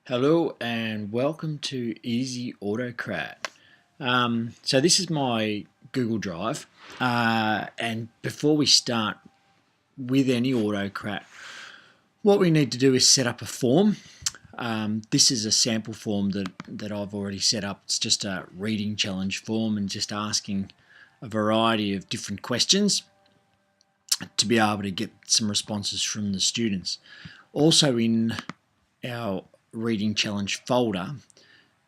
Hello and welcome to Easy Autocrat. So this is my Google Drive, and before we start with any Autocrat, what we need to do is set up a form. This is a sample form that I've already set up. It's just a reading challenge form and just asking a variety of different questions to be able to get some responses from the students. Also in our reading challenge folder,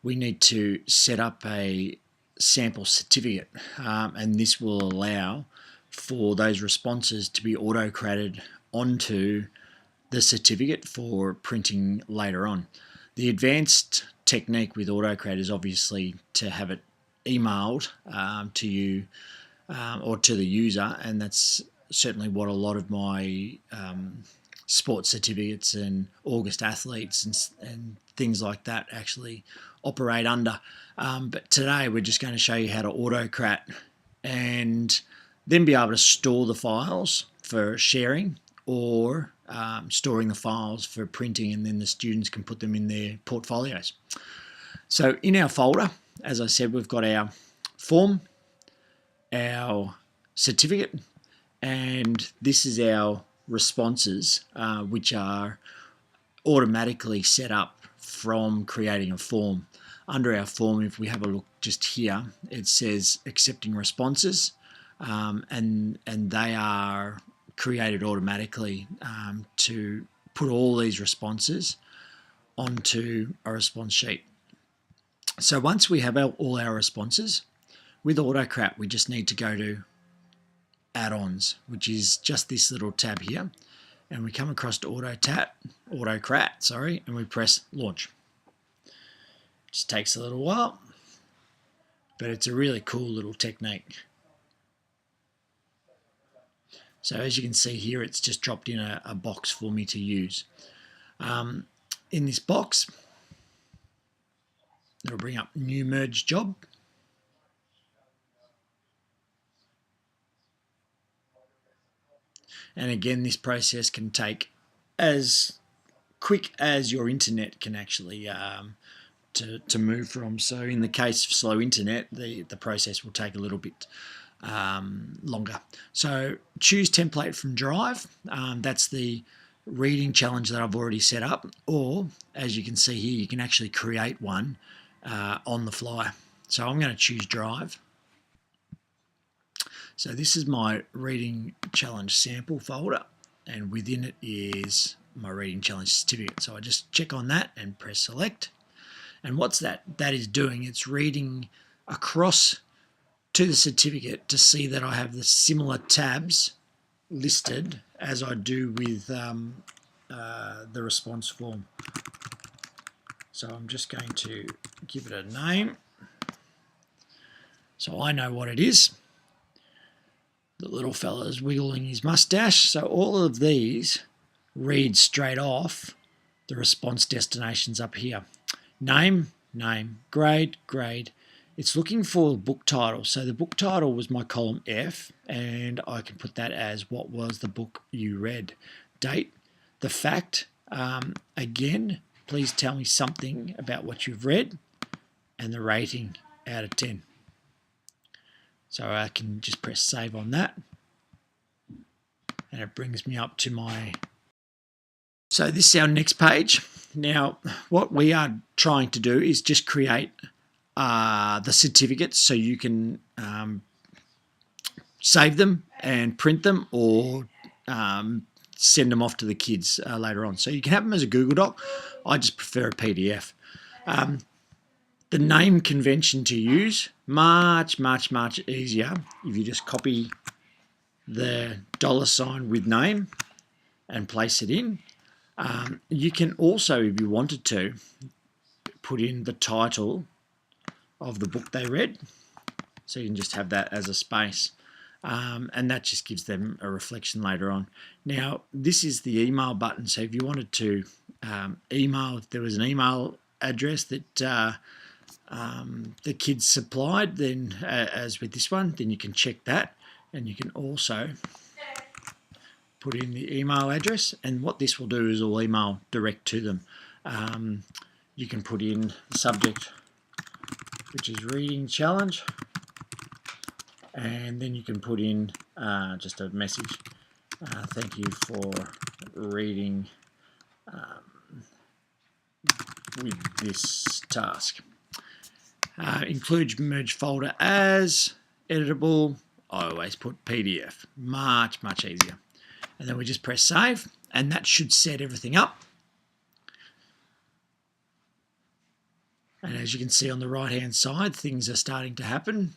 we need to set up a sample certificate, and this will allow for those responses to be auto-created onto the certificate for printing later on. The advanced technique with Autocrat is obviously to have it emailed to you or to the user, and that's certainly what a lot of my sports certificates and August athletes and things like that actually operate under. But today we're just going to show you how to Autocrat and then be able to store the files for sharing or storing the files for printing, and then the students can put them in their portfolios. So in our folder, as I said, we've got our form, our certificate, and this is our responses, which are automatically set up from creating a form. Under our form, if we have a look just here, it says accepting responses, and they are created automatically to put all these responses onto a response sheet. So once we have all our responses, with Autocrat we just need to go to add-ons, which is just this little tab here, and we come across to Autocrat, and we press launch. Just takes a little while, but it's a really cool little technique. So as you can see here, it's just dropped in a box for me to use. In this box, it'll bring up new merge job. And again, this process can take as quick as your internet can actually to move from. So in the case of slow internet, the process will take a little bit longer. So choose template from Drive. That's the reading challenge that I've already set up, or as you can see here, you can actually create one on the fly. So I'm going to choose Drive. So this is my reading challenge sample folder, and within it is my reading challenge certificate. So I just check on that and press select. And what's that is doing? It's reading across to the certificate to see that I have the similar tabs listed as I do with the response form. So I'm just going to give it a name so I know what it is. The little fella is wiggling his mustache. So all of these read straight off the response destinations up here. Name, grade. It's looking for book title. So the book title was my column F, and I can put that as what was the book you read. Date, the fact, again, please tell me something about what you've read, and the rating out of 10. So I can just press save on that, and it brings me up to my... So this is our next page. Now, what we are trying to do is just create the certificates so you can save them and print them, or send them off to the kids later on. So you can have them as a Google Doc. I just prefer a PDF. The name convention to use, much easier if you just copy the $ with name and place it in. You can also, if you wanted to, put in the title of the book they read. So you can just have that as a space. And that just gives them a reflection later on. Now, this is the email button. So if you wanted to email, if there was an email address that the kids supplied, then as with this one, then you can check that, and you can also put in the email address, and what this will do is it'll email direct to them. you can put in the subject, which is reading challenge, and then you can put in just a message. Thank you for reading with this task. Include merge folder as, editable. I always put PDF. Much easier. And then we just press save, and that should set everything up. And as you can see on the right hand side, things are starting to happen.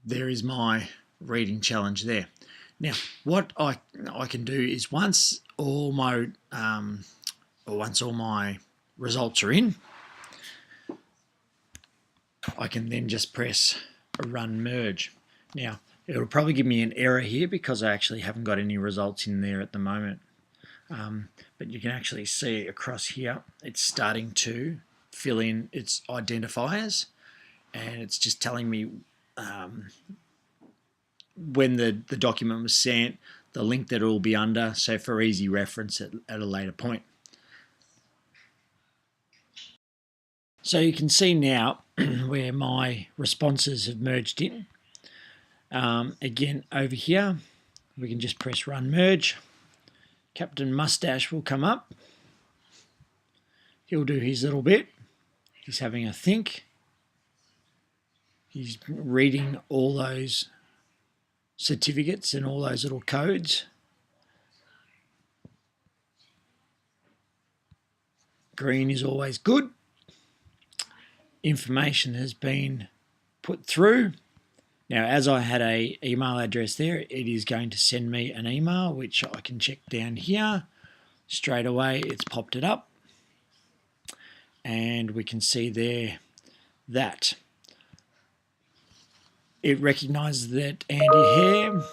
There is my reading challenge there. Now, what I can do is once all my results are in, I can then just press run merge. Now, it'll probably give me an error here because I actually haven't got any results in there at the moment. But you can actually see across here, it's starting to fill in its identifiers, and it's just telling me when the document was sent, the link that it will be under, so for easy reference at a later point. So you can see now where my responses have merged in. Again, over here, we can just press run merge. Captain Mustache will come up. He'll do his little bit. He's having a think. He's reading all those certificates and all those little codes. Green is always good. Information has been put through. Now, as I had an email address there, it is going to send me an email, which I can check down here. Straight away, it's popped it up. And we can see there that it recognises that Andy Hare.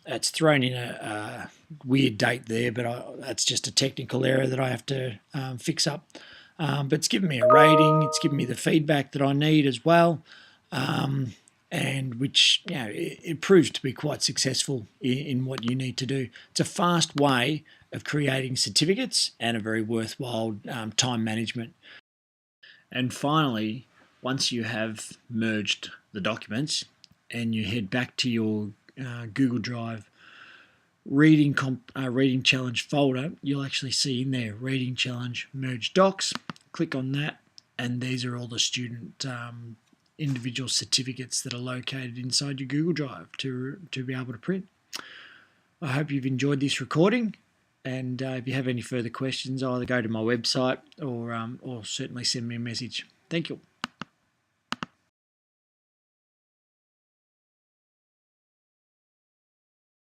It's thrown in a weird date there, but that's just a technical error that I have to fix up. But it's given me a rating. It's given me the feedback that I need as well. And which, you know, it proves to be quite successful in what you need to do. It's a fast way of creating certificates and a very worthwhile time management. And finally, once you have merged the documents and you head back to your Google Drive reading challenge folder, you'll actually see in there reading challenge merge docs. Click on that, and these are all the student individual certificates that are located inside your Google Drive to be able to print. I hope you've enjoyed this recording, and if you have any further questions, either go to my website or certainly send me a message. Thank you.